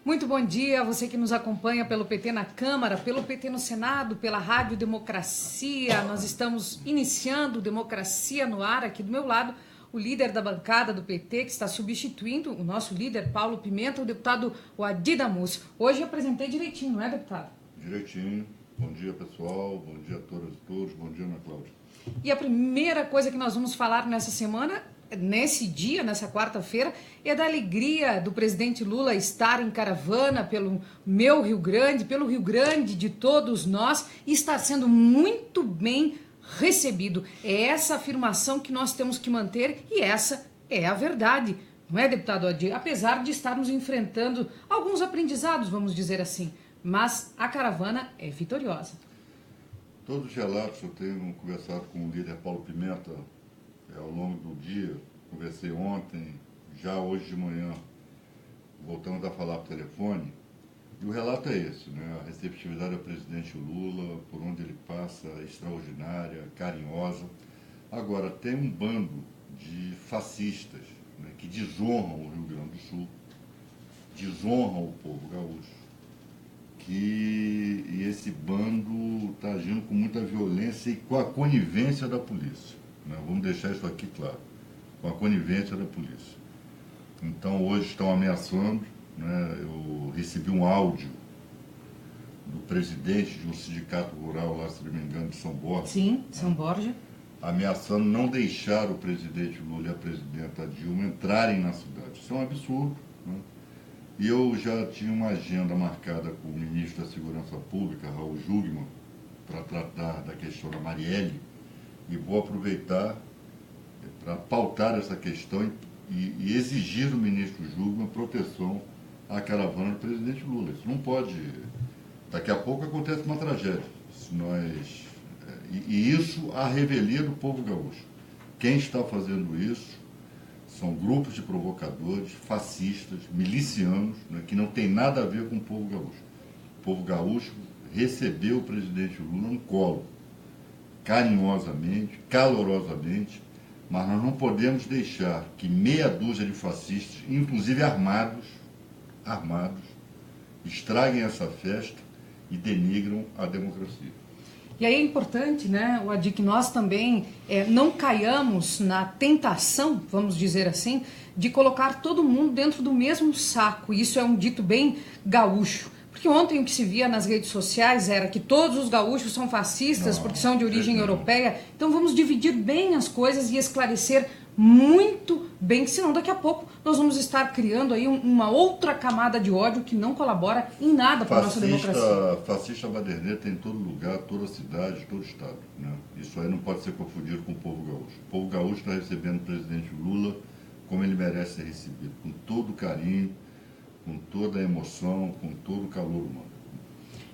Muito bom dia a você que nos acompanha pelo PT na Câmara, pelo PT no Senado, pela Rádio Democracia. Nós estamos iniciando Democracia no Ar. Aqui do meu lado, o líder da bancada do PT, que está substituindo o nosso líder, Paulo Pimenta, o deputado Wadi Damus. Hoje eu apresentei direitinho, não é, deputado? Direitinho. Bom dia, pessoal. Bom dia a todas e todos. Bom dia, Ana Cláudia. E a primeira coisa que nós vamos falar nessa semana, nesse dia, nessa quarta-feira, é da alegria do presidente Lula estar em caravana pelo meu Rio Grande, pelo Rio Grande de todos nós, e estar sendo muito bem recebido. É essa afirmação que nós temos que manter e essa é a verdade. Não é, deputado Adi? Apesar de estarmos enfrentando alguns aprendizados, vamos dizer assim, mas a caravana é vitoriosa. Todos os relatos eu tenho conversado com o líder Paulo Pimenta ao longo do dia, conversei ontem, já hoje de manhã, voltamos a falar por telefone, e o relato é esse, né? A receptividade ao presidente Lula, por onde ele passa, é extraordinária, carinhosa. Agora, tem um bando de fascistas, né, que desonram o Rio Grande do Sul, desonram o povo gaúcho, e esse bando está agindo com muita violência e com a conivência da polícia. Vamos deixar isso aqui claro, com a conivência da polícia. Então, hoje estão ameaçando, né? Eu recebi um áudio do presidente de um sindicato rural lá, se não me engano, de São Borja. Sim, São Borja. Ameaçando não deixar o presidente Lula e a presidenta Dilma entrarem na cidade. Isso é um absurdo, né? E eu já tinha uma agenda marcada com o ministro da Segurança Pública, Raul Jungmann, para tratar da questão da Marielle, e vou aproveitar para pautar essa questão e exigir do ministro Jungmann proteção à caravana do presidente Lula. Isso não pode... Daqui a pouco acontece uma tragédia. E isso à revelia do povo gaúcho. Quem está fazendo isso são grupos de provocadores, fascistas, milicianos, né, que não tem nada a ver com o povo gaúcho. O povo gaúcho recebeu o presidente Lula no colo, carinhosamente, calorosamente, mas nós não podemos deixar que meia dúzia de fascistas, inclusive armados, estraguem essa festa e denigram a democracia. E aí é importante, né, Wadi, que nós também não caiamos na tentação, vamos dizer assim, de colocar todo mundo dentro do mesmo saco. Isso é um dito bem gaúcho. Porque ontem o que se via nas redes sociais era que todos os gaúchos são fascistas porque são de origem europeia. Então vamos dividir bem as coisas e esclarecer muito bem, senão daqui a pouco nós vamos estar criando aí uma outra camada de ódio que não colabora em nada para a nossa democracia. Fascista baderneta em todo lugar, toda cidade, todo estado, né? Isso aí não pode ser confundido com o povo gaúcho. O povo gaúcho está recebendo o presidente Lula como ele merece ser recebido, com todo o carinho, com toda a emoção, com todo o calor humano.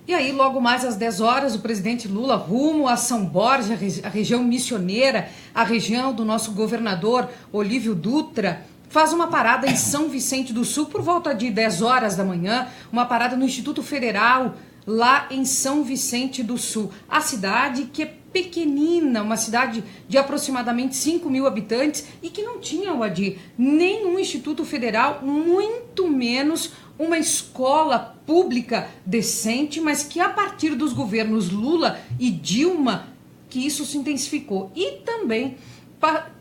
E aí, logo mais às 10 horas, o presidente Lula rumo a São Borja, a região missioneira, a região do nosso governador Olívio Dutra, faz uma parada em São Vicente do Sul por volta de 10 horas da manhã, uma parada no Instituto Federal, lá em São Vicente do Sul. A cidade que é pequenina, uma cidade de aproximadamente 5 mil habitantes e que não tinha, Wadi, nenhum Instituto Federal, muito menos uma escola pública decente, mas que a partir dos governos Lula e Dilma, que isso se intensificou. E também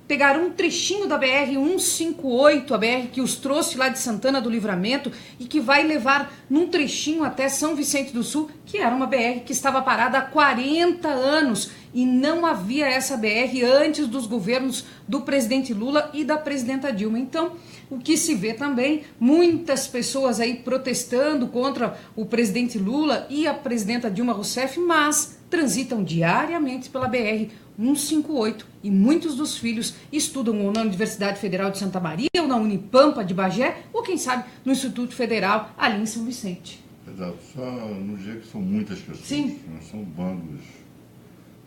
pegaram um trechinho da BR-158, a BR que os trouxe lá de Santana do Livramento e que vai levar num trechinho até São Vicente do Sul, que era uma BR que estava parada há 40 anos e não havia essa BR antes dos governos do presidente Lula e da presidenta Dilma. Então, o que se vê também, muitas pessoas aí protestando contra o presidente Lula e a presidenta Dilma Rousseff, mas transitam diariamente pela BR-158 e muitos dos filhos estudam ou na Universidade Federal de Santa Maria, ou na Unipampa de Bagé, ou quem sabe no Instituto Federal ali em São Vicente. Exato, só no dia que são muitas pessoas. Sim. Né?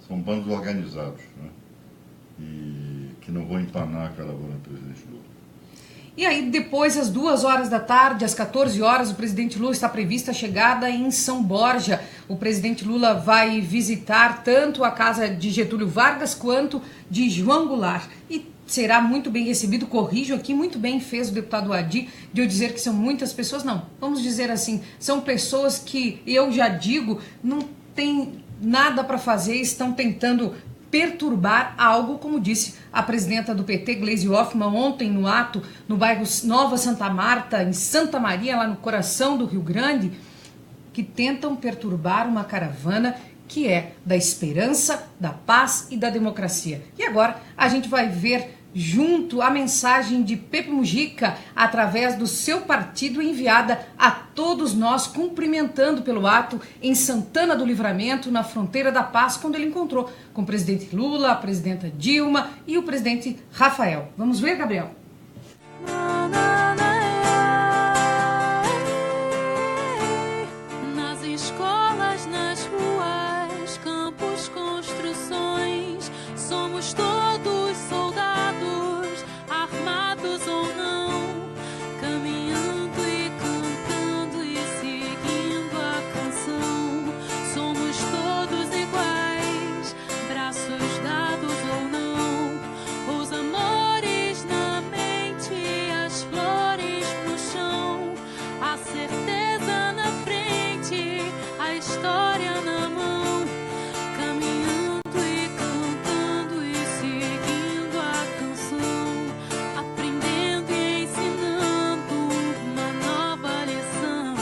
São bandos organizados, né? E que não vão empanar a caravana do presidente Lula. E aí, depois, às 2 horas da tarde, às 14 horas, o presidente Lula está prevista a chegada em São Borja. O presidente Lula vai visitar tanto a casa de Getúlio Vargas quanto de João Goulart. E será muito bem recebido. Corrijo aqui, muito bem fez o deputado Adi de eu dizer que são muitas pessoas. Não, vamos dizer assim, são pessoas que, eu já digo, não tem nada para fazer, estão tentando perturbar algo, como disse a presidenta do PT, Gleisi Hoffmann, ontem no ato no bairro Nova Santa Marta, em Santa Maria, lá no coração do Rio Grande, que tentam perturbar uma caravana que é da esperança, da paz e da democracia. E agora a gente vai ver junto a mensagem de Pepe Mujica, através do seu partido, enviada a todos nós, cumprimentando pelo ato em Santana do Livramento, na fronteira da paz, quando ele encontrou com o presidente Lula, a presidenta Dilma e o presidente Rafael. Vamos ver, Gabriel? Nas escolas, nas ruas, campos, construções, somos todos soldados, armados ou não, caminhando e cantando e seguindo a canção. Somos todos iguais, braços dados ou não, os amores na mente, as flores no chão, a certeza na frente, a história na mão, caminhando e cantando e seguindo a canção, aprendendo e ensinando uma nova lição.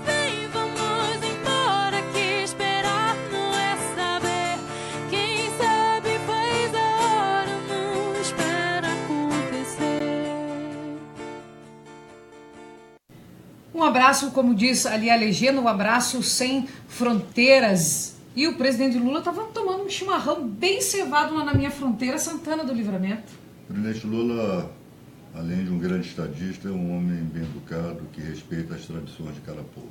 Vem, vamos embora, que esperar não é saber. Quem sabe faz a hora, não espera acontecer. Um abraço, como diz ali a legenda, um abraço sem fronteiras. E o presidente Lula estava tomando um chimarrão bem cevado lá na minha fronteira, Santana do Livramento. O presidente Lula, além de um grande estadista, é um homem bem educado que respeita as tradições de cada povo.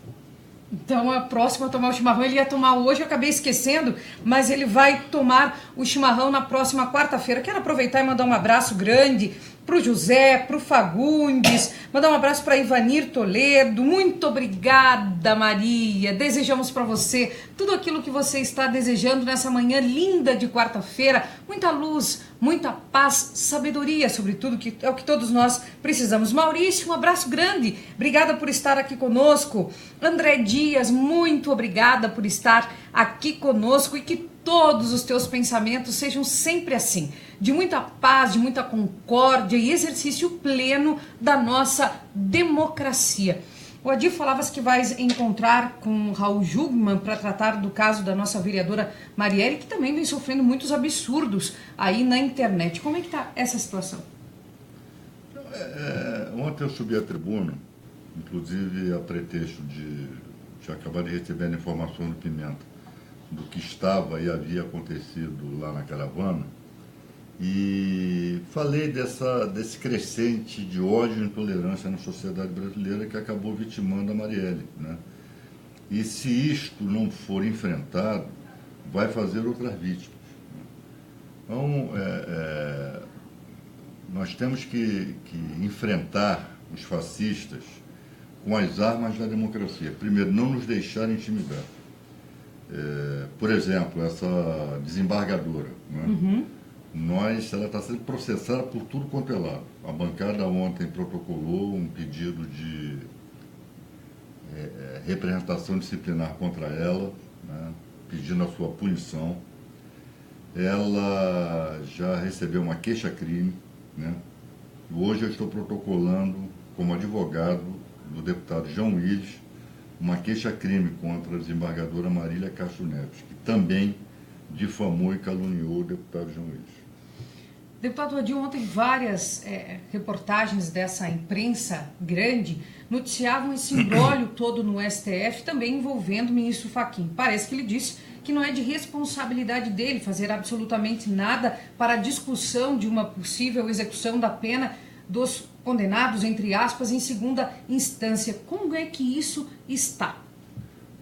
Então, a próxima a tomar o chimarrão, ele ia tomar hoje, eu acabei esquecendo, mas ele vai tomar o chimarrão na próxima quarta-feira. Quero aproveitar e mandar um abraço grande para o José, para o Fagundes, mandar um abraço para Ivanir Toledo. Muito obrigada, Maria. Desejamos para você tudo aquilo que você está desejando nessa manhã linda de quarta-feira. Muita luz, muita paz, sabedoria, sobretudo, que é o que todos nós precisamos. Maurício, um abraço grande. Obrigada por estar aqui conosco. André Dias, muito obrigada por estar aqui conosco e que todos os teus pensamentos sejam sempre assim, de muita paz, de muita concórdia e exercício pleno da nossa democracia. O Adi falavas que vais encontrar com Raul Jugman para tratar do caso da nossa vereadora Marielle, que também vem sofrendo muitos absurdos aí na internet. Como é que está essa situação? Ontem eu subi à tribuna, inclusive a pretexto de acabar de receber informações do Pimenta do que estava e havia acontecido lá na caravana, e falei desse crescente de ódio e intolerância na sociedade brasileira que acabou vitimando a Marielle, né? E se isto não for enfrentado, vai fazer outras vítimas. Então, nós temos que enfrentar os fascistas com as armas da democracia. Primeiro, não nos deixar intimidar. Por exemplo, essa desembargadora, né? Ela está sendo processada por tudo quanto é lado. A bancada ontem protocolou um pedido de representação disciplinar contra ela, né? Pedindo a sua punição. Ela já recebeu uma queixa-crime, né? Hoje eu estou protocolando, como advogado do deputado João Willis, uma queixa-crime contra a desembargadora Marília Castro Neves, que também difamou e caluniou o deputado João Willis. Deputado Adi, ontem várias reportagens dessa imprensa grande noticiavam esse imbróglio todo no STF, também envolvendo o ministro Fachin. Parece que ele disse que não é de responsabilidade dele fazer absolutamente nada para a discussão de uma possível execução da pena dos condenados, entre aspas, em segunda instância. Como é que isso está?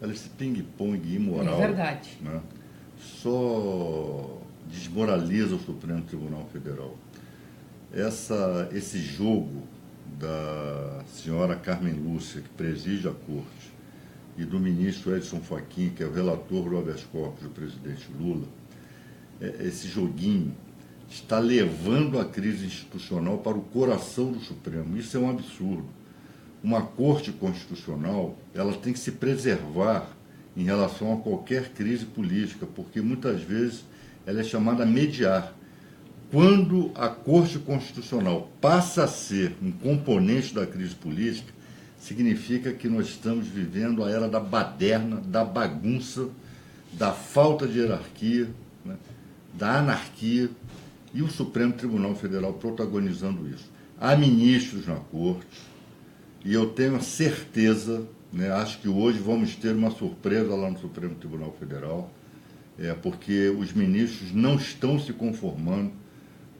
Esse ping-pong imoral, é verdade, né, só desmoraliza o Supremo Tribunal Federal. Esse jogo da senhora Carmen Lúcia, que preside a corte, e do ministro Edson Fachin, que é o relator do habeas corpus do presidente Lula, esse joguinho está levando a crise institucional para o coração do Supremo. Isso é um absurdo. Uma Corte Constitucional, ela tem que se preservar em relação a qualquer crise política, porque muitas vezes ela é chamada a mediar. Quando a Corte Constitucional passa a ser um componente da crise política, significa que nós estamos vivendo a era da baderna, da bagunça, da falta de hierarquia, né, da anarquia, e o Supremo Tribunal Federal protagonizando isso. Há ministros na Corte, e eu tenho a certeza, né, acho que hoje vamos ter uma surpresa lá no Supremo Tribunal Federal, porque os ministros não estão se conformando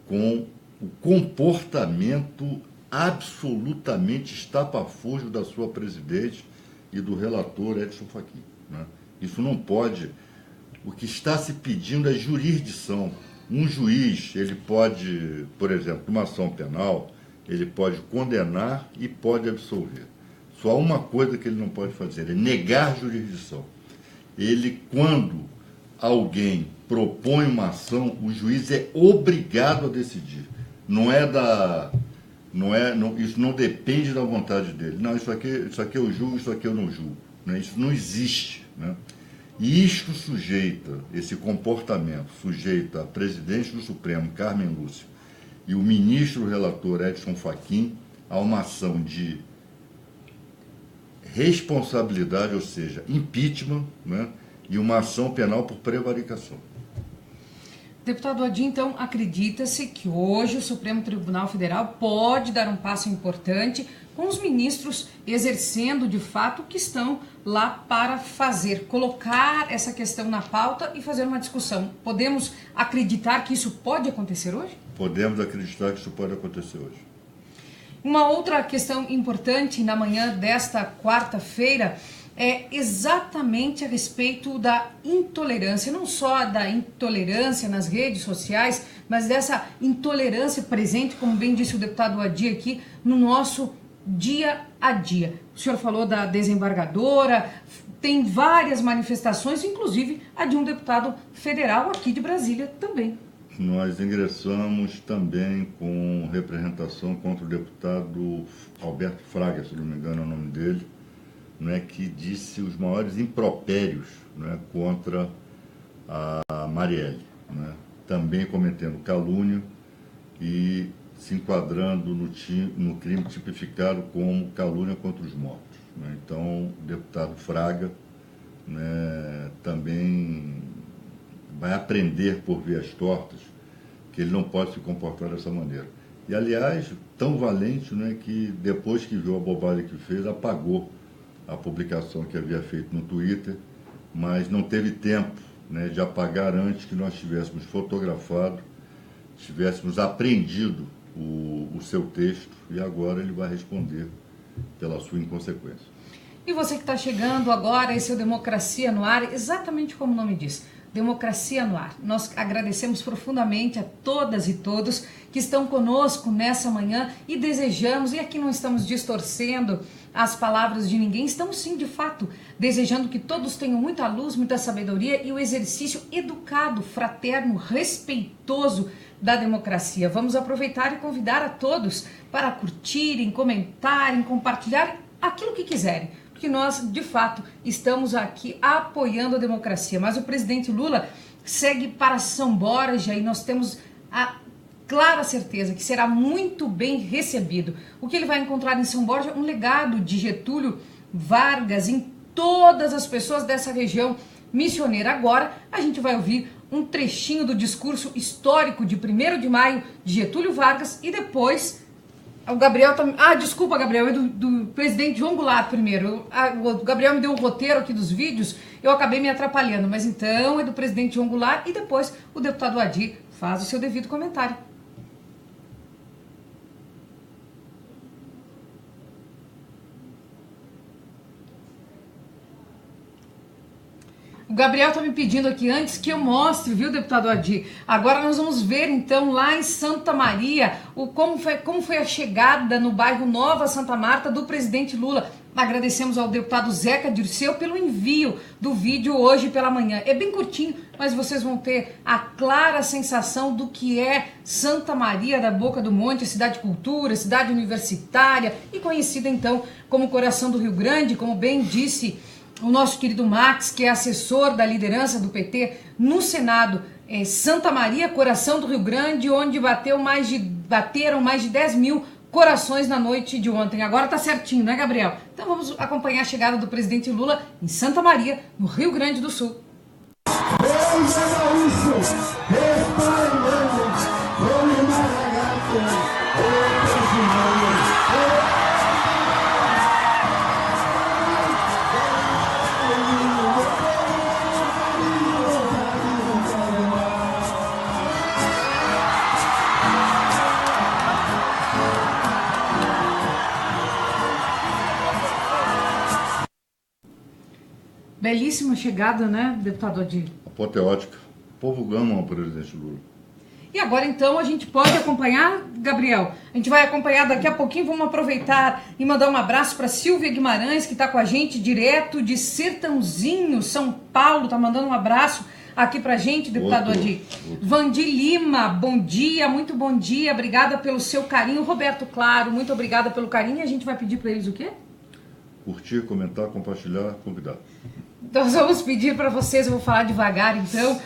com o comportamento absolutamente estapafúrdio da sua presidente e do relator Edson Fachin, né? Isso não pode. O que está se pedindo é jurisdição. Um juiz, ele pode, por exemplo, numa ação penal, ele pode condenar e pode absolver. Só uma coisa que ele não pode fazer, é negar jurisdição. Ele, quando alguém propõe uma ação, o juiz é obrigado a decidir. Isso não depende da vontade dele. Não, isso aqui eu julgo, isso aqui eu não julgo. Né? Isso não existe. Né? E isto esse comportamento sujeita a presidente do Supremo, Carmen Lúcia, e o ministro relator Edson Fachin a uma ação de responsabilidade, ou seja, impeachment, né? E uma ação penal por prevaricação. Deputado Adi, então, acredita-se que hoje o Supremo Tribunal Federal pode dar um passo importante com os ministros exercendo, de fato, o que estão lá para fazer, colocar essa questão na pauta e fazer uma discussão. Podemos acreditar que isso pode acontecer hoje? Podemos acreditar que isso pode acontecer hoje. Uma outra questão importante na manhã desta quarta-feira é exatamente a respeito da intolerância, não só da intolerância nas redes sociais, mas dessa intolerância presente, como bem disse o deputado Adi aqui, no nosso dia a dia. O senhor falou da desembargadora, tem várias manifestações, inclusive a de um deputado federal aqui de Brasília também. Nós ingressamos também com representação contra o deputado Alberto Fraga, se não me engano é o nome dele, né, que disse os maiores impropérios, né, contra a Marielle, né, também cometendo calúnia e se enquadrando no crime tipificado como calúnia contra os mortos. Né. Então, o deputado Fraga, né, também vai aprender por vias tortas que ele não pode se comportar dessa maneira. E, aliás, tão valente, né, que depois que viu a bobagem que fez, apagou a publicação que havia feito no Twitter, mas não teve tempo, né, de apagar antes que nós tivéssemos fotografado, tivéssemos apreendido o seu texto, e agora ele vai responder pela sua inconsequência. E você que está chegando agora, esse é o Democracia no Ar, exatamente como o nome diz, Democracia no Ar. Nós agradecemos profundamente a todas e todos que estão conosco nessa manhã e desejamos, e aqui não estamos distorcendo as palavras de ninguém, estamos sim, de fato, desejando que todos tenham muita luz, muita sabedoria e o exercício educado, fraterno, respeitoso da democracia. Vamos aproveitar e convidar a todos para curtirem, comentarem, compartilhar aquilo que quiserem, porque nós, de fato, estamos aqui apoiando a democracia. Mas o presidente Lula segue para São Borja e nós temos a clara certeza que será muito bem recebido. O que ele vai encontrar em São Borja? Um legado de Getúlio Vargas em todas as pessoas dessa região missioneira. Agora a gente vai ouvir um trechinho do discurso histórico de 1º de maio de Getúlio Vargas e depois o Gabriel desculpa, Gabriel, é do presidente João Goulart primeiro. O Gabriel me deu o roteiro aqui dos vídeos, eu acabei me atrapalhando, mas então é do presidente João Goulart e depois o deputado Adi faz o seu devido comentário. O Gabriel está me pedindo aqui antes que eu mostre, viu, deputado Adi? Agora nós vamos ver, então, lá em Santa Maria, como foi a chegada no bairro Nova Santa Marta do presidente Lula. Agradecemos ao deputado Zeca Dirceu pelo envio do vídeo hoje pela manhã. É bem curtinho, mas vocês vão ter a clara sensação do que é Santa Maria da Boca do Monte, cidade cultura, cidade universitária e conhecida então como coração do Rio Grande, como bem disse o nosso querido Max, que é assessor da liderança do PT no Senado. Santa Maria, coração do Rio Grande, onde bateram mais de 10 mil corações na noite de ontem. Agora tá certinho, né, Gabriel? Então vamos acompanhar a chegada do presidente Lula em Santa Maria, no Rio Grande do Sul. Belíssima chegada, né, deputado Adir? Apoteótica. O povo ama o presidente Lula. E agora, então, a gente pode acompanhar, Gabriel? A gente vai acompanhar daqui a pouquinho. Vamos aproveitar e mandar um abraço para Silvia Guimarães, que está com a gente direto de Sertãozinho, São Paulo. Está mandando um abraço aqui para a gente, deputado Adir. Vandi Lima, bom dia, muito bom dia. Obrigada pelo seu carinho. Roberto Claro, muito obrigada pelo carinho. E a gente vai pedir para eles o quê? Curtir, comentar, compartilhar, convidar. Então nós vamos pedir para vocês, eu vou falar devagar então,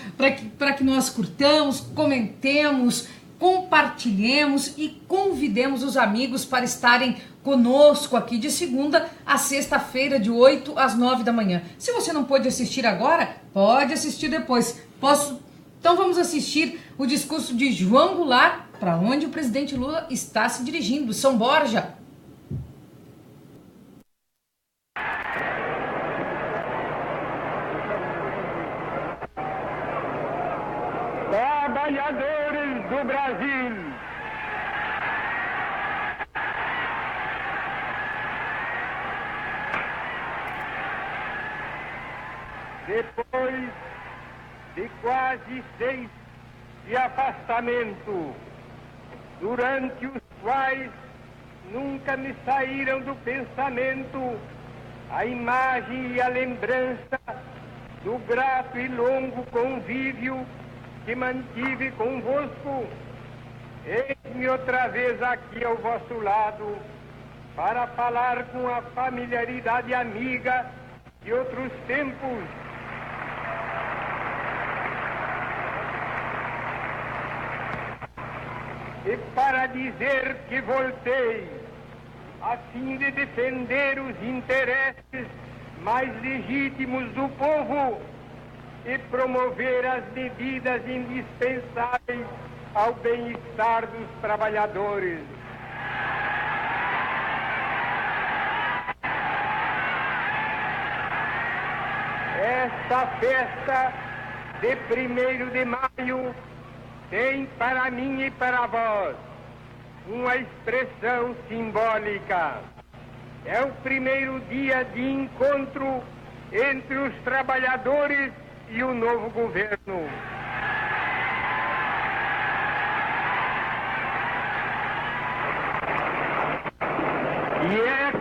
para que nós curtamos, comentemos, compartilhemos e convidemos os amigos para estarem conosco aqui de segunda a sexta-feira, de 8 às 9 da manhã. Se você não pôde assistir agora, pode assistir depois. Então vamos assistir o discurso de João Goulart, para onde o presidente Lula está se dirigindo, São Borja. Trabalhadores do Brasil, depois de quase 6 de afastamento, durante os quais nunca me saíram do pensamento a imagem e a lembrança do grato e longo convívio que mantive convosco, eis-me outra vez aqui ao vosso lado para falar com a familiaridade amiga de outros tempos. E para dizer que voltei a fim de defender os interesses mais legítimos do povo e promover as medidas indispensáveis ao bem-estar dos trabalhadores. Esta festa de 1º de maio tem para mim e para vós uma expressão simbólica. É o primeiro dia de encontro entre os trabalhadores e o novo governo. E é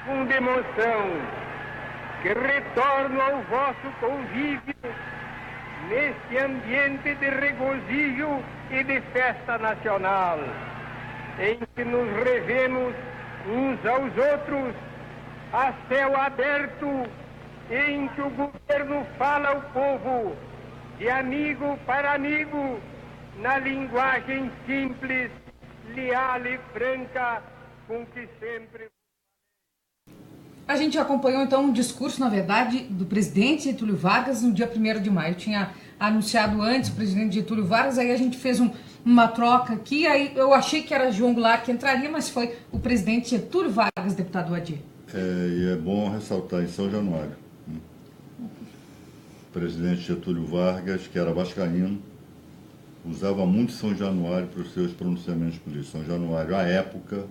com emoção que retorno ao vosso convívio neste ambiente de regozijo e de festa nacional, em que nos revemos uns aos outros a céu aberto, em que o governo fala ao povo de amigo para amigo, na linguagem simples, leal e franca, com que sempre... A gente acompanhou então um discurso, na verdade, do presidente Getúlio Vargas no dia 1º de maio. Eu tinha anunciado antes o presidente Getúlio Vargas, aí a gente fez uma troca aqui, aí eu achei que era João Goulart que entraria, mas foi o presidente Getúlio Vargas, deputado Adir. E é bom ressaltar em São Januário, o presidente Getúlio Vargas, que era vascaíno, usava muito São Januário para os seus pronunciamentos políticos. São Januário, à época,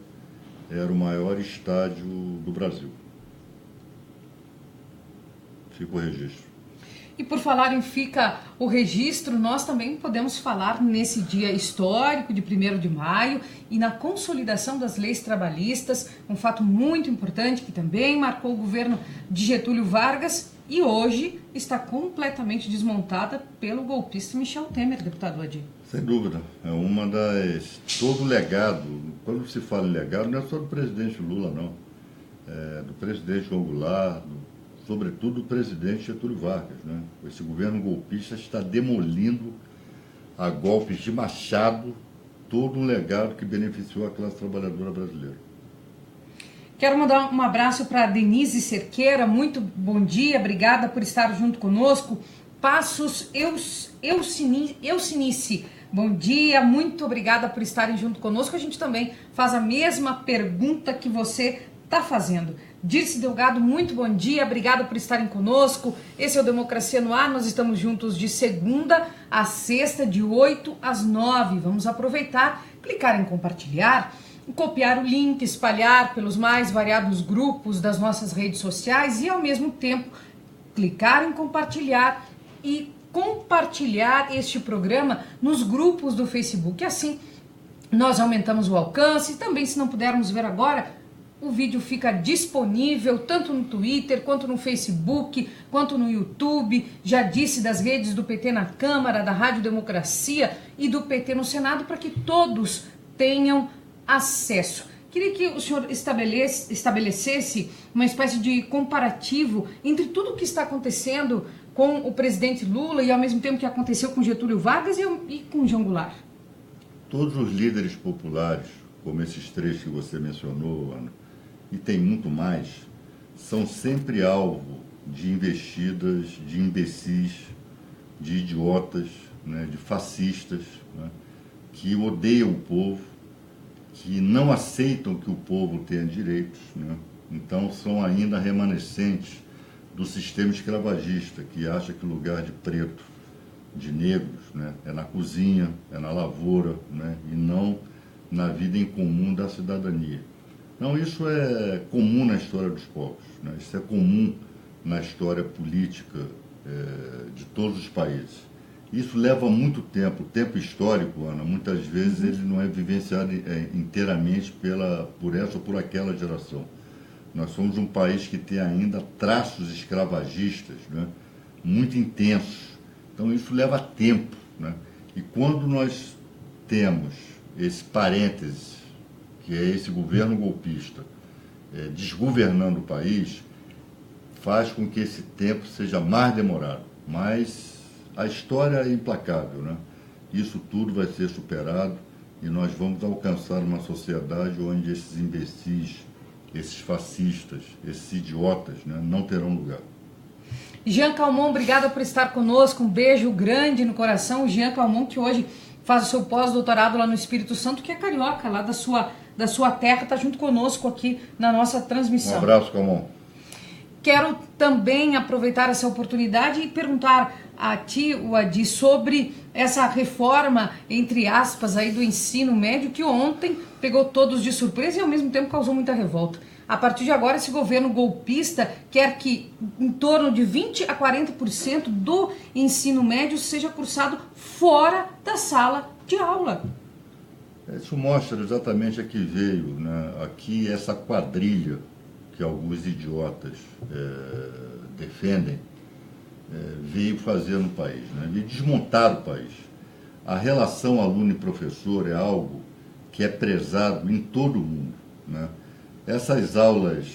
era o maior estádio do Brasil. Fica o registro. E por falar em fica o registro, nós também podemos falar nesse dia histórico de 1º de maio e na consolidação das leis trabalhistas, um fato muito importante que também marcou o governo de Getúlio Vargas e hoje está completamente desmontada pelo golpista Michel Temer, deputado Adi. Sem dúvida, é uma das... todo o legado, quando se fala em legado, não é só do presidente Lula, não. É do presidente João Goulart, sobretudo do presidente Getúlio Vargas, né? Esse governo golpista está demolindo a golpes de machado todo um legado que beneficiou a classe trabalhadora brasileira. Quero mandar um abraço para Denise Cerqueira, muito bom dia, obrigada por estar junto conosco. Passos Eucinice, bom dia, muito obrigada por estarem junto conosco. A gente também faz a mesma pergunta que você está fazendo. Dirce Delgado, muito bom dia, obrigada por estarem conosco. Esse é o Democracia no Ar, nós estamos juntos de segunda a sexta, de 8 às 9. Vamos aproveitar, clicar em compartilhar, copiar o link, espalhar pelos mais variados grupos das nossas redes sociais e, ao mesmo tempo, clicar em compartilhar e compartilhar este programa nos grupos do Facebook. Assim, nós aumentamos o alcance e também, se não pudermos ver agora, o vídeo fica disponível tanto no Twitter, quanto no Facebook, quanto no YouTube. Já disse, das redes do PT na Câmara, da Rádio Democracia e do PT no Senado, para que todos tenham acesso. Queria que o senhor estabelecesse uma espécie de comparativo entre tudo o que está acontecendo com o presidente Lula e ao mesmo tempo que aconteceu com Getúlio Vargas e com João Goulart. Todos os líderes populares, como esses três que você mencionou, Ana, e tem muito mais, são sempre alvo de investidas, de imbecis, de idiotas, né, de fascistas, né, que odeiam o povo, que não aceitam que o povo tenha direitos, né? Então são ainda remanescentes do sistema escravagista, que acha que o lugar de preto, de negros, né, é na cozinha, é na lavoura, né, e não na vida em comum da cidadania. Não, isso é comum na história dos povos, né? Isso é comum na história política de todos os países. Isso leva muito tempo. O tempo histórico, Ana, muitas vezes ele não é vivenciado inteiramente por essa ou por aquela geração. Nós somos um país que tem ainda traços escravagistas, né, muito intensos. Então isso leva tempo, né? E quando nós temos esse parêntese, que é esse governo golpista desgovernando o país, faz com que esse tempo seja mais demorado. Mas a história é implacável, né? Isso tudo vai ser superado e nós vamos alcançar uma sociedade onde esses imbecis, esses fascistas, esses idiotas, né, não terão lugar. Jean Calmon, obrigada por estar conosco, um beijo grande no coração. O Jean Calmon, que hoje faz o seu pós-doutorado lá no Espírito Santo, que é carioca, lá da sua terra, está junto conosco aqui na nossa transmissão. Um abraço, Calmon. Quero também aproveitar essa oportunidade e perguntar a ti, Adi, sobre essa reforma, entre aspas, aí do ensino médio, que ontem pegou todos de surpresa e ao mesmo tempo causou muita revolta. A partir de agora, esse governo golpista quer que em torno de 20% a 40% do ensino médio seja cursado fora da sala de aula. Isso mostra exatamente a que veio, né? Aqui essa quadrilha que alguns idiotas defendem, veio fazer no país, né? Veio desmontar o país. A relação aluno e professor é algo que é prezado em todo o mundo, né? Essas aulas,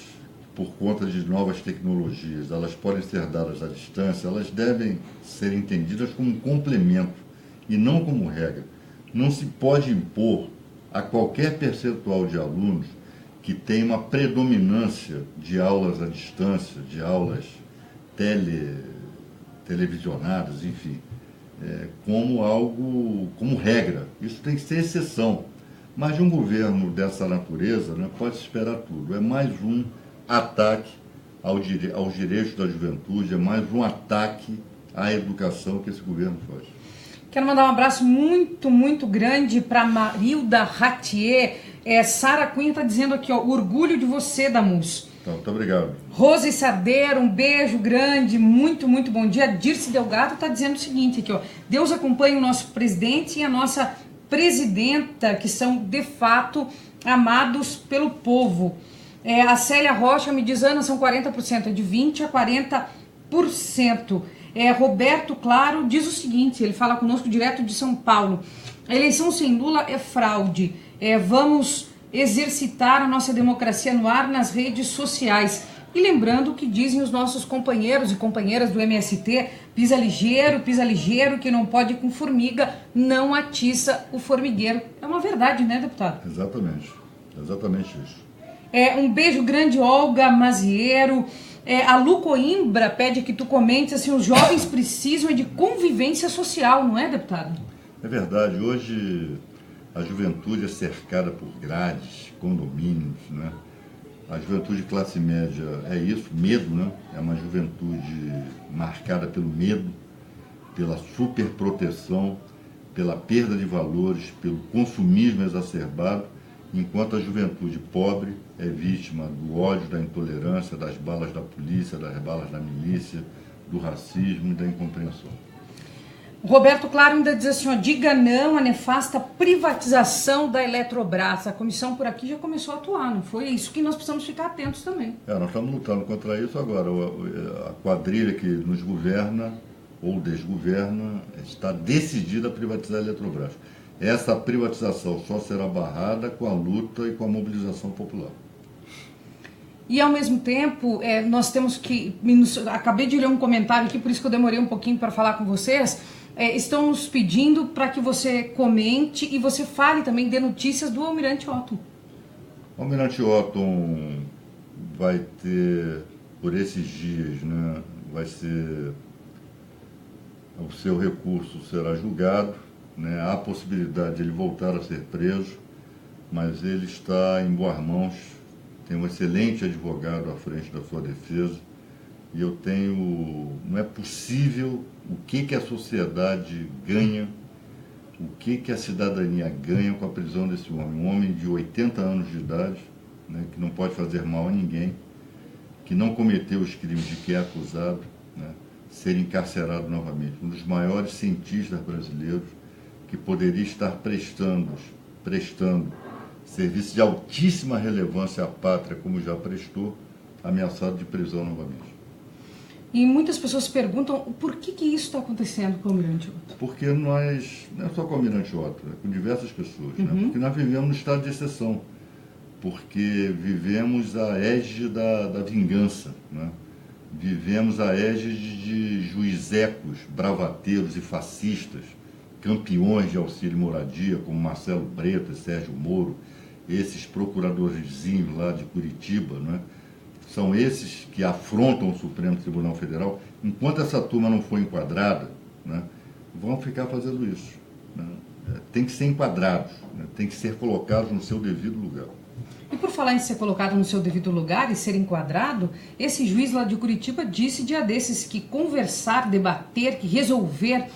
por conta de novas tecnologias, elas podem ser dadas à distância, elas devem ser entendidas como um complemento e não como regra. Não se pode impor a qualquer percentual de alunos que tem uma predominância de aulas à distância, de aulas televisionadas, enfim, como regra. Isso tem que ser exceção. Mas de um governo dessa natureza, né, pode-se esperar tudo. É mais um ataque aos direitos da juventude, é mais um ataque à educação que esse governo faz. Quero mandar um abraço muito, muito grande para Marilda Ratier. Sara Cunha está dizendo aqui, ó, orgulho de você, Damus. Então, muito obrigado. Rose Sardeira, um beijo grande, muito, muito bom dia. Dirce Delgado está dizendo o seguinte aqui, ó. Deus acompanha o nosso presidente e a nossa presidenta, que são, de fato, amados pelo povo. A Célia Rocha me diz, Ana, são 40%, é de 20% a 40%. Roberto Claro diz o seguinte, ele fala conosco direto de São Paulo. A eleição sem Lula é fraude. Vamos exercitar a nossa democracia no ar nas redes sociais. E lembrando o que dizem os nossos companheiros e companheiras do MST, pisa ligeiro, que não pode ir com formiga, não atiça o formigueiro. É uma verdade, né, deputado? Exatamente isso. Um beijo grande, Olga Maziero. A Lu Coimbra pede que tu comentes assim, os jovens precisam de convivência social, não é, deputado? É verdade. Hoje a juventude é cercada por grades, condomínios, né? A juventude de classe média é isso, medo, né? É uma juventude marcada pelo medo, pela superproteção, pela perda de valores, pelo consumismo exacerbado, enquanto a juventude pobre é vítima do ódio, da intolerância, das balas da polícia, das balas da milícia, do racismo e da incompreensão. Roberto Claro ainda diz assim, ó, diga não à nefasta privatização da Eletrobras. A comissão por aqui já começou a atuar, não foi? É isso que nós precisamos ficar atentos também. Nós estamos lutando contra isso agora. A quadrilha que nos governa ou desgoverna está decidida a privatizar a Eletrobras. Essa privatização só será barrada com a luta e com a mobilização popular. E, ao mesmo tempo, nós temos que... Acabei de ler um comentário aqui, por isso que eu demorei um pouquinho para falar com vocês. Estão nos pedindo para que você comente e você fale também de notícias do Almirante Otton. O Almirante Otton vai ter, por esses dias, né, o seu recurso será julgado, né, há a possibilidade de ele voltar a ser preso, mas ele está em boas mãos, tem um excelente advogado à frente da sua defesa, e não é possível o que a sociedade ganha, o que a cidadania ganha com a prisão desse homem. Um homem de 80 anos de idade, né, que não pode fazer mal a ninguém, que não cometeu os crimes de que é acusado, né, ser encarcerado novamente. Um dos maiores cientistas brasileiros que poderia estar prestando serviço de altíssima relevância à pátria, como já prestou, ameaçado de prisão novamente. E muitas pessoas perguntam por que isso está acontecendo com o Almirante Otton? Porque não é só com o Almirante Otton, é com diversas pessoas. Né? Porque nós vivemos no estado de exceção, porque vivemos a égide da vingança, né? Vivemos a égide de juizecos, bravateiros e fascistas, campeões de auxílio e moradia, como Marcelo Bretas e Sérgio Moro, esses procuradorzinhos lá de Curitiba, né? São esses que afrontam o Supremo Tribunal Federal. Enquanto essa turma não for enquadrada, né, vão ficar fazendo isso. Né? Tem que ser enquadrados, né? Tem que ser colocados no seu devido lugar. E por falar em ser colocado no seu devido lugar e ser enquadrado, esse juiz lá de Curitiba disse dia desses que conversar, debater, que resolver,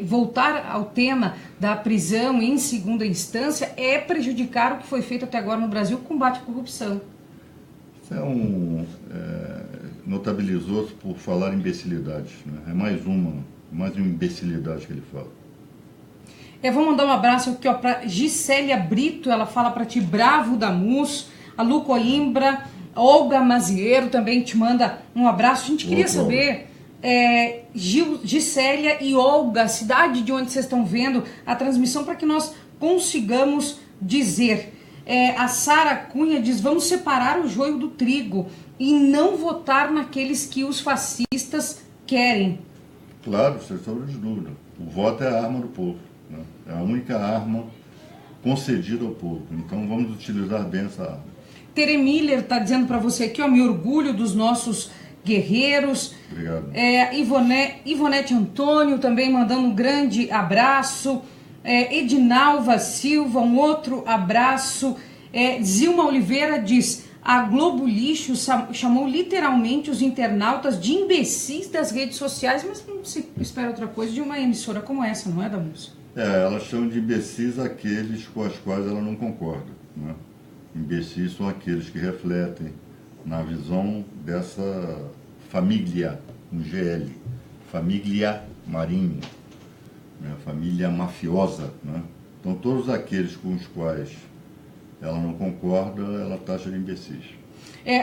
voltar ao tema da prisão em segunda instância é prejudicar o que foi feito até agora no Brasil, o combate à corrupção. Notabilizou-se por falar imbecilidades, né? É mais uma imbecilidade que ele fala. Vou mandar um abraço aqui para Gisélia Brito, ela fala para ti, Bravo da Mus, a Lu Coimbra, Olga Maziero também te manda um abraço. A gente queria saber, Gisélia e Olga, a cidade de onde vocês estão vendo a transmissão, para que nós consigamos dizer. A Sara Cunha diz, vamos separar o joio do trigo e não votar naqueles que os fascistas querem. Claro, sem sombra de dúvida. O voto é a arma do povo, né? É a única arma concedida ao povo. Então vamos utilizar bem essa arma. Tere Miller está dizendo para você aqui, me orgulho dos nossos guerreiros. Obrigado. Ivonete Antônio também mandando um grande abraço. Edinalva Silva, um outro abraço. Zilma Oliveira diz, a Globo Lixo chamou literalmente os internautas de imbecis das redes sociais, mas não se espera outra coisa de uma emissora como essa, não é, Damus? Ela chama de imbecis aqueles com os quais ela não concorda, né? Imbecis são aqueles que refletem, na visão dessa família, um GL, família Marinho, né, família mafiosa, né? Então, todos aqueles com os quais ela não concorda, ela taxa de imbecis.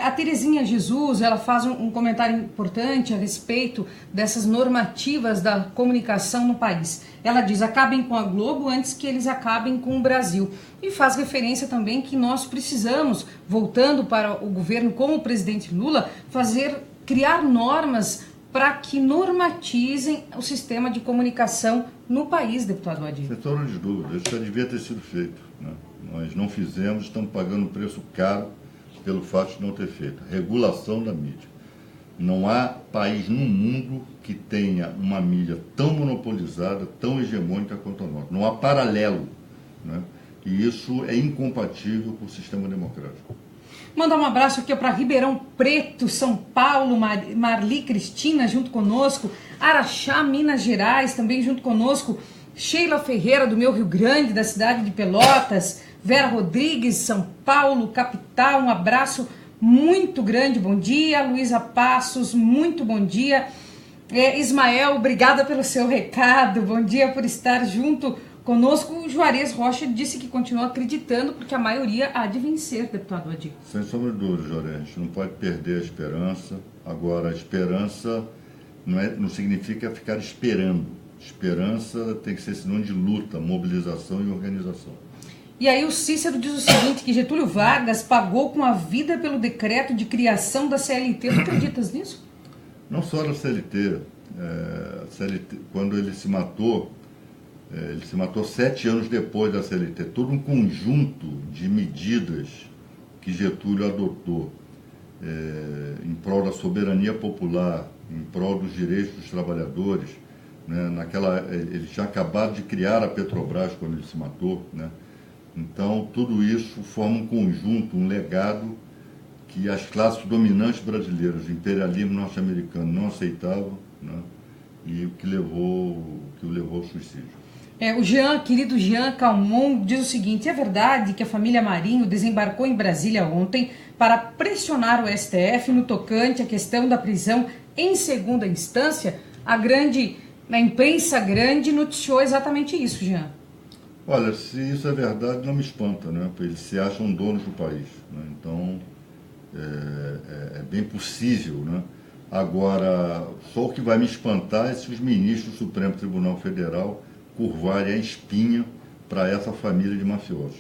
A Terezinha Jesus, ela faz um comentário importante a respeito dessas normativas da comunicação no país. Ela diz, acabem com a Globo antes que eles acabem com o Brasil. E faz referência também que nós precisamos, voltando para o governo com o presidente Lula, criar normas para que normatizem o sistema de comunicação no país, deputado Adir. Sem sombra de dúvida, isso já devia ter sido feito, né? Nós não fizemos, estamos pagando um preço caro pelo fato de não ter feito. Regulação da mídia. Não há país no mundo que tenha uma mídia tão monopolizada, tão hegemônica quanto a nossa. Não há paralelo, né? E isso é incompatível com o sistema democrático. Mandar um abraço aqui para Ribeirão Preto, São Paulo, Marli Cristina junto conosco, Araxá, Minas Gerais também junto conosco, Sheila Ferreira do meu Rio Grande, da cidade de Pelotas, Vera Rodrigues, São Paulo, capital, um abraço muito grande, bom dia. Luísa Passos, muito bom dia. Ismael, obrigada pelo seu recado, bom dia por estar junto conosco. O Juarez Rocha disse que continua acreditando porque a maioria há de vencer, deputado Adir. Sem sombra de dúvida, Juarez, a gente não pode perder a esperança. Agora, a esperança não significa ficar esperando. Esperança tem que ser sinônimo de luta, mobilização e organização. E aí o Cícero diz o seguinte, que Getúlio Vargas pagou com a vida pelo decreto de criação da CLT. Tu acreditas nisso? Não só da CLT. Quando ele se matou 7 anos depois da CLT. Todo um conjunto de medidas que Getúlio adotou em prol da soberania popular, em prol dos direitos dos trabalhadores, né? Ele tinha acabado de criar a Petrobras quando ele se matou, né? Então, tudo isso forma um conjunto, um legado que as classes dominantes brasileiras, o imperialismo norte-americano, não aceitavam, né? E o que o levou ao suicídio. O querido Jean Calmon diz o seguinte, é verdade que a família Marinho desembarcou em Brasília ontem para pressionar o STF no tocante à questão da prisão em segunda instância? A imprensa grande noticiou exatamente isso, Jean. Olha, se isso é verdade, não me espanta, né? Porque eles se acham donos do país, né? Então, é bem possível, né? Agora, só o que vai me espantar é se os ministros do Supremo Tribunal Federal curvarem a espinha para essa família de mafiosos.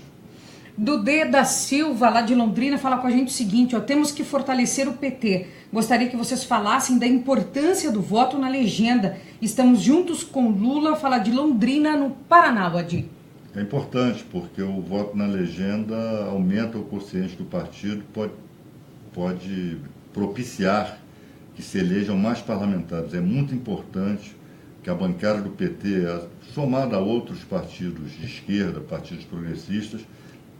Dudê da Silva, lá de Londrina, fala com a gente o seguinte, temos que fortalecer o PT. Gostaria que vocês falassem da importância do voto na legenda. Estamos juntos com Lula, fala de Londrina, no Paraná, Adir. É importante, porque o voto na legenda aumenta o quociente do partido, pode propiciar que se elejam mais parlamentares. É muito importante que a bancada do PT, somada a outros partidos de esquerda, partidos progressistas,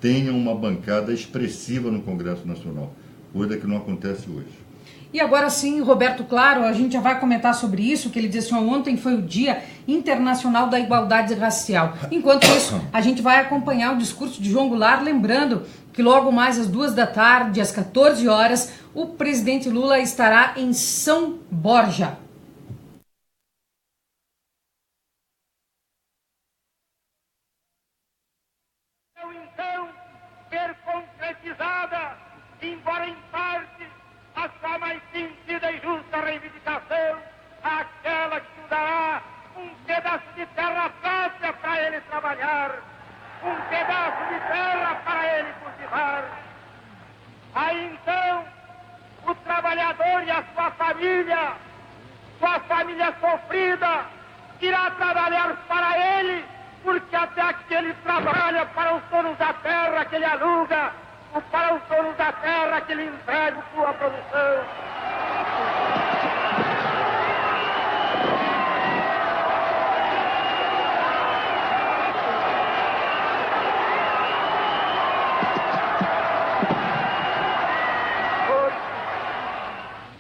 tenha uma bancada expressiva no Congresso Nacional, coisa que não acontece hoje. E agora sim, Roberto Claro, a gente já vai comentar sobre isso, que ele disse assim, ontem foi o Dia Internacional da Igualdade Racial. Enquanto isso, a gente vai acompanhar o discurso de João Goulart, lembrando que logo mais às 14h, às 14 horas, o presidente Lula estará em São Borja. Então, ser concretizada, embora em parte, a sua mais sentida e justa reivindicação, aquela que nos dará um pedaço de terra própria para ele trabalhar, um pedaço de terra para ele cultivar. Aí então, o trabalhador e a sua família sofrida, irá trabalhar para ele, porque até que ele trabalha para os donos da terra que ele aluga, ou para os donos da terra que ele entrega sua produção. Hoje,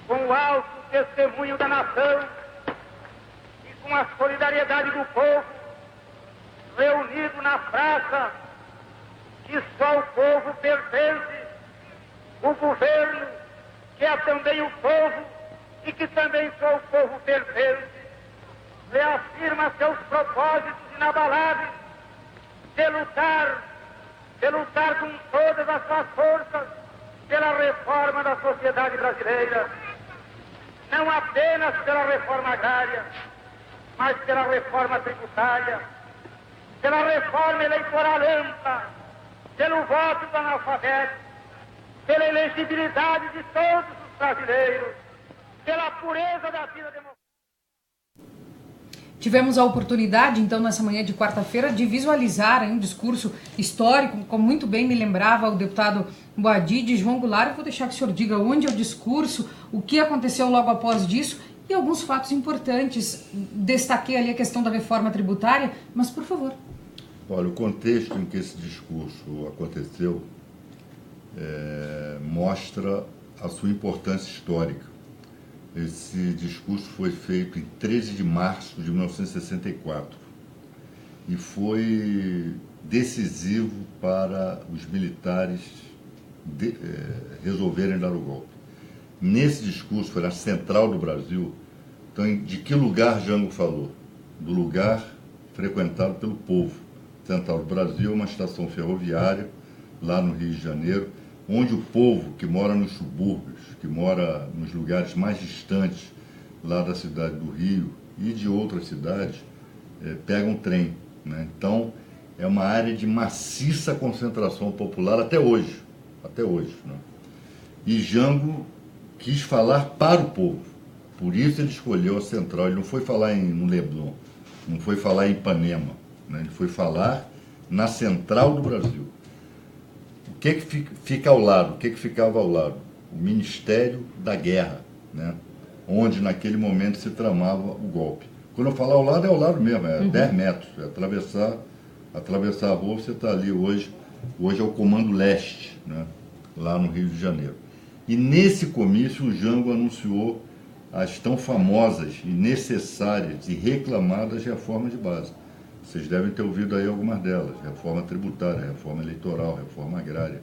com o alto testemunho da nação e com a solidariedade do povo, reunido na praça que só ao povo pertence, o governo que é também o povo e que também sou o povo pertence, reafirma seus propósitos inabaláveis de lutar com todas as suas forças pela reforma da sociedade brasileira, não apenas pela reforma agrária, mas pela reforma tributária, pela reforma eleitoral ampla, pelo voto do analfabeto, pela elegibilidade de todos os brasileiros, pela pureza da vida democrática. Tivemos a oportunidade, então, nessa manhã de quarta-feira, de visualizar um discurso histórico, como muito bem me lembrava o deputado Boadi, de João Goulart. Eu vou deixar que o senhor diga onde é o discurso, o que aconteceu logo após disso e alguns fatos importantes. Destaquei ali a questão da reforma tributária, mas, por favor. Olha, o contexto em que esse discurso aconteceu mostra a sua importância histórica. Esse discurso foi feito em 13 de março de 1964 e foi decisivo para os militares resolverem dar o golpe. Nesse discurso, foi na central do Brasil. Então, de que lugar Jango falou? Do lugar frequentado pelo povo. Central do Brasil é uma estação ferroviária, lá no Rio de Janeiro, onde o povo que mora nos subúrbios, que mora nos lugares mais distantes lá da cidade do Rio e de outras cidades, pega um trem, né? Então, é uma área de maciça concentração popular até hoje, né? E Jango quis falar para o povo, por isso ele escolheu a central. Ele não foi falar no Leblon, não foi falar em Ipanema, né? Ele foi falar na central do Brasil. O que fica ao lado? O que ficava ao lado? O Ministério da Guerra, né? Onde naquele momento se tramava o golpe. Quando eu falo ao lado, é ao lado mesmo, 10 metros. É atravessar a rua, você está ali hoje. Hoje é o Comando Leste, né? Lá no Rio de Janeiro. E nesse comício o Jango anunciou as tão famosas e necessárias e reclamadas reformas de base. Vocês devem ter ouvido aí algumas delas: reforma tributária, reforma eleitoral, reforma agrária,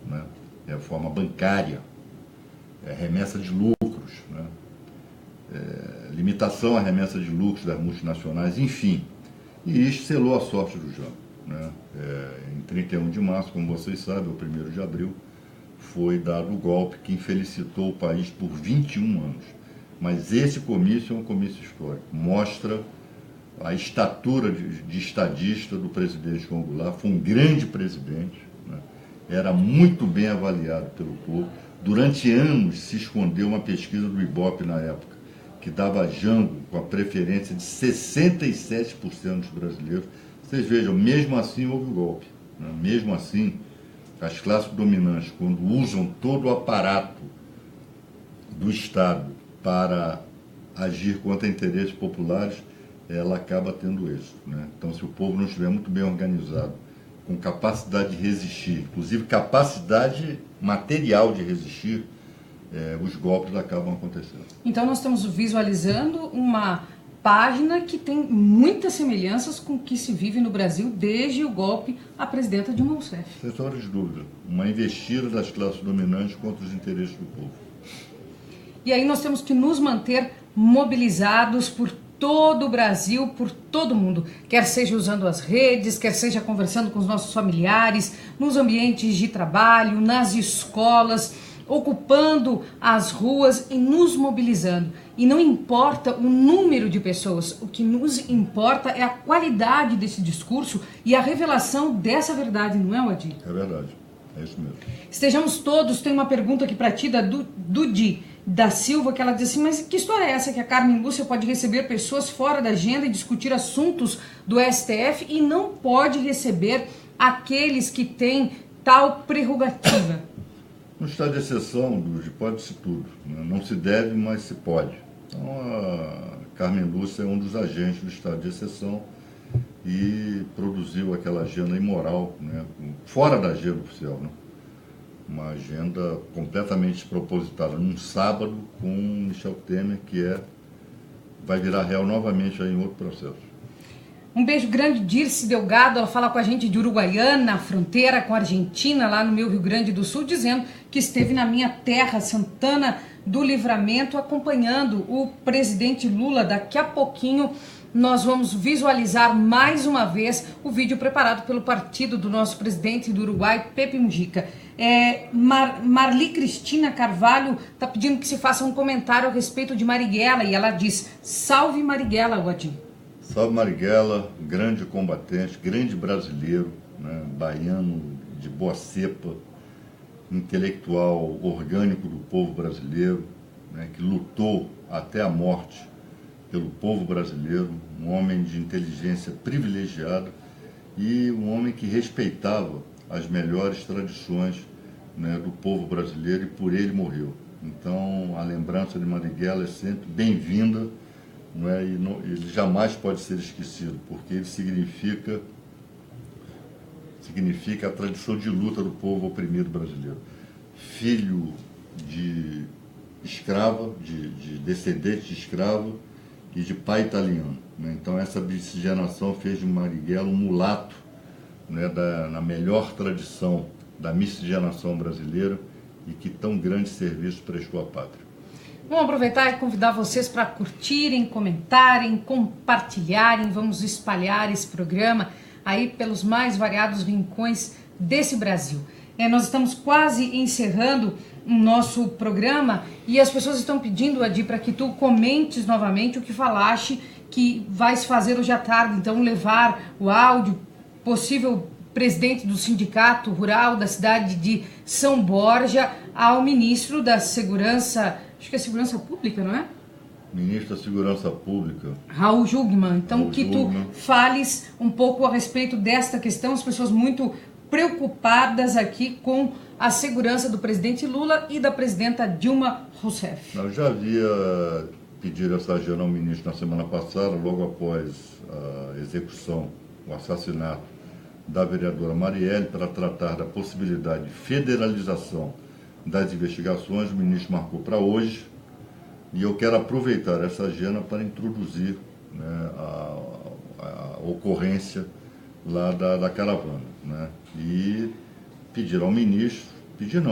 né? Reforma bancária, remessa de lucros, né? Limitação à remessa de lucros das multinacionais, enfim. E isso selou a sorte do Jango, né? Em 31 de março, como vocês sabem, o 1º de abril, foi dado o golpe que infelicitou o país por 21 anos. Mas esse comício é um comício histórico, mostra a estatura de estadista do presidente João Goulart. Foi um grande presidente, né? Era muito bem avaliado pelo povo. Durante anos se escondeu uma pesquisa do Ibope na época, que dava Jango com a preferência de 67% dos brasileiros. Vocês vejam, mesmo assim houve o golpe, né? Mesmo assim, as classes dominantes, quando usam todo o aparato do Estado para agir contra interesses populares, ela acaba tendo êxito, né? Então, se o povo não estiver muito bem organizado, com capacidade de resistir, inclusive capacidade material de resistir, os golpes acabam acontecendo. Então, nós estamos visualizando uma página que tem muitas semelhanças com o que se vive no Brasil desde o golpe à presidenta Dilma Rousseff. Sem sombra de dúvida, uma investida das classes dominantes contra os interesses do povo. E aí nós temos que nos manter mobilizados por todo o Brasil, por todo mundo, quer seja usando as redes, quer seja conversando com os nossos familiares, nos ambientes de trabalho, nas escolas, ocupando as ruas e nos mobilizando. E não importa o número de pessoas, o que nos importa é a qualidade desse discurso e a revelação dessa verdade, não é, Boadi? É verdade, é isso mesmo. Estejamos todos. Tem uma pergunta aqui para ti da Dudi da Silva, que ela diz assim: mas que história é essa que a Carmen Lúcia pode receber pessoas fora da agenda e discutir assuntos do STF e não pode receber aqueles que têm tal prerrogativa? No estado de exceção, pode-se tudo, né? Não se deve, mas se pode. Então, a Carmen Lúcia é um dos agentes do estado de exceção e produziu aquela agenda imoral, né? Fora da agenda oficial, né? Uma agenda completamente despropositada, num sábado, com Michel Temer, que vai virar réu novamente aí em outro processo. Um beijo grande, Dirce Delgado, ela fala com a gente de Uruguaiana, fronteira com a Argentina, lá no meu Rio Grande do Sul, dizendo que esteve na minha terra, Santana do Livramento, acompanhando o presidente Lula. Daqui a pouquinho nós vamos visualizar mais uma vez o vídeo preparado pelo partido do nosso presidente do Uruguai, Pepe Mujica. Marli Cristina Carvalho está pedindo que se faça um comentário a respeito de Marighella, e ela diz: salve Marighella, Guadi. Salve Marighella, grande combatente, grande brasileiro, né, baiano de boa cepa, intelectual orgânico do povo brasileiro, né, que lutou até a morte pelo povo brasileiro, um homem de inteligência privilegiada e um homem que respeitava as melhores tradições, né, do povo brasileiro, e por ele morreu. Então a lembrança de Marighella é sempre bem-vinda. Não é? Ele jamais pode ser esquecido, porque ele significa a tradição de luta do povo oprimido brasileiro. Filho de escrava, de descendente de escravo e de pai italiano, né? Então essa miscigenação fez de Marighella um mulato, né, na melhor tradição da miscigenação brasileira, e que tão grande serviço prestou à pátria. Vamos aproveitar e convidar vocês para curtirem, comentarem, compartilharem. Vamos espalhar esse programa aí pelos mais variados rincões desse Brasil. Nós estamos quase encerrando o nosso programa e as pessoas estão pedindo, Adi, para que tu comentes novamente o que falaste que vai se fazer hoje à tarde. Então, levar o áudio, possível presidente do Sindicato Rural da cidade de São Borja, ao ministro da Segurança, acho que é Segurança Pública, não é? Ministro da Segurança Pública, Raul Jungmann. Então, Raul que Jungmann. tu fales um pouco a respeito desta questão, as pessoas muito preocupadas aqui com a segurança do presidente Lula e da presidenta Dilma Rousseff. Eu já havia pedido essa agenda ao ministro na semana passada, logo após a execução, o assassinato da vereadora Marielle, para tratar da possibilidade de federalização das investigações. O ministro marcou para hoje, e eu quero aproveitar essa agenda para introduzir, né, a ocorrência lá da caravana, né, e pedir ao ministro,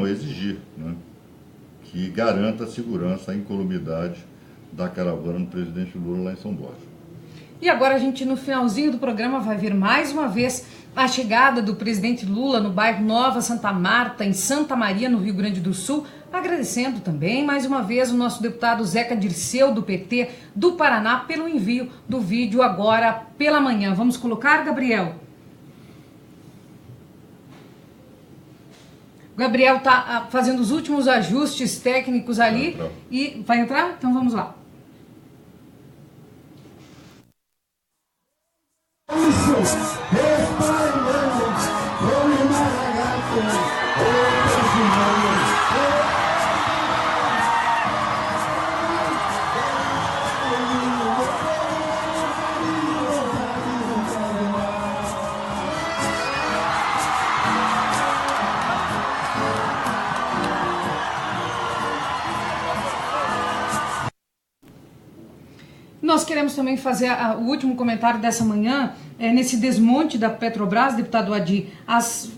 exigir, né, que garanta a segurança, a incolumidade da caravana do presidente Lula lá em São Borja. E agora a gente, no finalzinho do programa, vai ver mais uma vez a chegada do presidente Lula no bairro Nova Santa Marta, em Santa Maria, no Rio Grande do Sul, agradecendo também mais uma vez o nosso deputado Zeca Dirceu, do PT do Paraná, pelo envio do vídeo agora pela manhã. Vamos colocar, Gabriel? O Gabriel está fazendo os últimos ajustes técnicos ali. E vai entrar? Então vamos lá. Nós queremos também fazer o último comentário dessa manhã, nesse desmonte da Petrobras, deputado Adi. As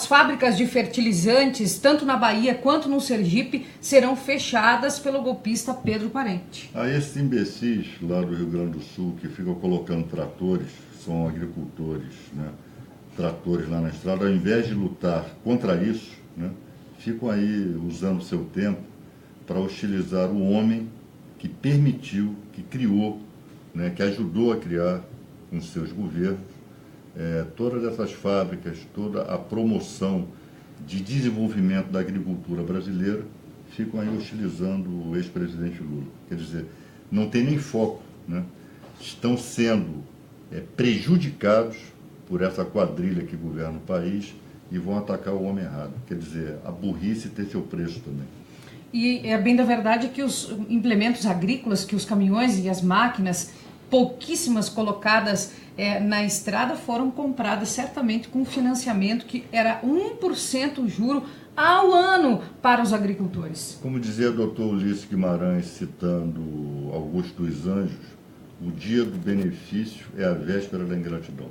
fábricas de fertilizantes, tanto na Bahia quanto no Sergipe, serão fechadas pelo golpista Pedro Parente. Esses imbecis lá do Rio Grande do Sul que ficam colocando tratores, são agricultores, né, tratores lá na estrada, ao invés de lutar contra isso, né, ficam aí usando seu tempo para hostilizar o homem que permitiu, que criou, né, que ajudou a criar com seus governos todas essas fábricas, toda a promoção de desenvolvimento da agricultura brasileira, ficam aí hostilizando o ex-presidente Lula. Quer dizer, não tem nem foco, né? Estão sendo prejudicados por essa quadrilha que governa o país e vão atacar o homem errado. Quer dizer, a burrice tem seu preço também. E é bem da verdade que os implementos agrícolas, que os caminhões e as máquinas, pouquíssimas colocadas na estrada, foram compradas certamente com financiamento que era 1% juro ao ano para os agricultores. Como dizia o doutor Ulisses Guimarães, citando Augusto dos Anjos, O dia do benefício é a véspera da ingratidão.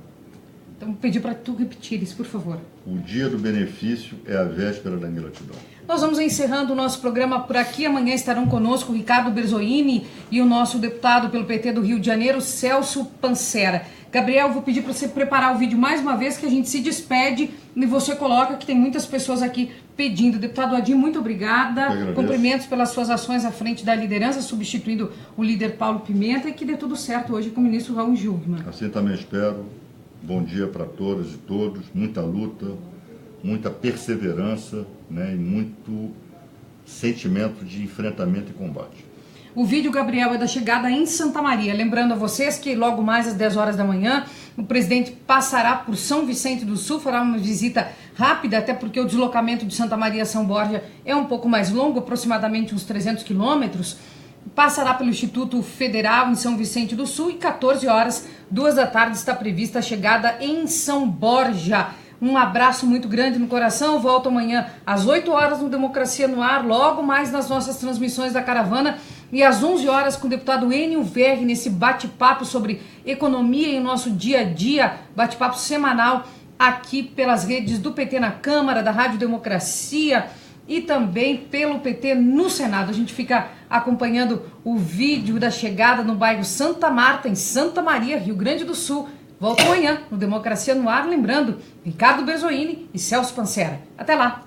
Então, vou pedir para tu repetires, por favor. O dia do benefício é a véspera da ingratidão. Nós vamos encerrando o nosso programa por aqui. Amanhã estarão conosco o Ricardo Berzoini e o nosso deputado pelo PT do Rio de Janeiro, Celso Pancera. Gabriel, vou pedir para você preparar o vídeo mais uma vez, que a gente se despede e você coloca que tem muitas pessoas aqui pedindo. Deputado Adim, muito obrigada. Cumprimentos pelas suas ações à frente da liderança, substituindo o líder Paulo Pimenta, e que dê tudo certo hoje com o ministro Raul Jungmann. Assim também espero. Bom dia para todas e todos. Muita luta, muita perseverança, né, e muito sentimento de enfrentamento e combate. O vídeo, Gabriel, é da chegada em Santa Maria. Lembrando a vocês que logo mais às 10 horas da manhã, o presidente passará por São Vicente do Sul, fará uma visita rápida, até porque o deslocamento de Santa Maria a São Borja é um pouco mais longo, aproximadamente uns 300 quilômetros. Passará pelo Instituto Federal em São Vicente do Sul e 14 horas, 2 da tarde, está prevista a chegada em São Borja. Um abraço muito grande no coração. Volto amanhã às 8 horas no Democracia no Ar, logo mais nas nossas transmissões da Caravana, e às 11 horas com o deputado Enio Verri, nesse bate-papo sobre economia em nosso dia a dia, bate-papo semanal aqui pelas redes do PT na Câmara, da Rádio Democracia e também pelo PT no Senado. A gente fica acompanhando o vídeo da chegada no bairro Santa Marta, em Santa Maria, Rio Grande do Sul. Volto amanhã no Democracia no Ar, lembrando, Ricardo Berzoini e Celso Pancera. Até lá!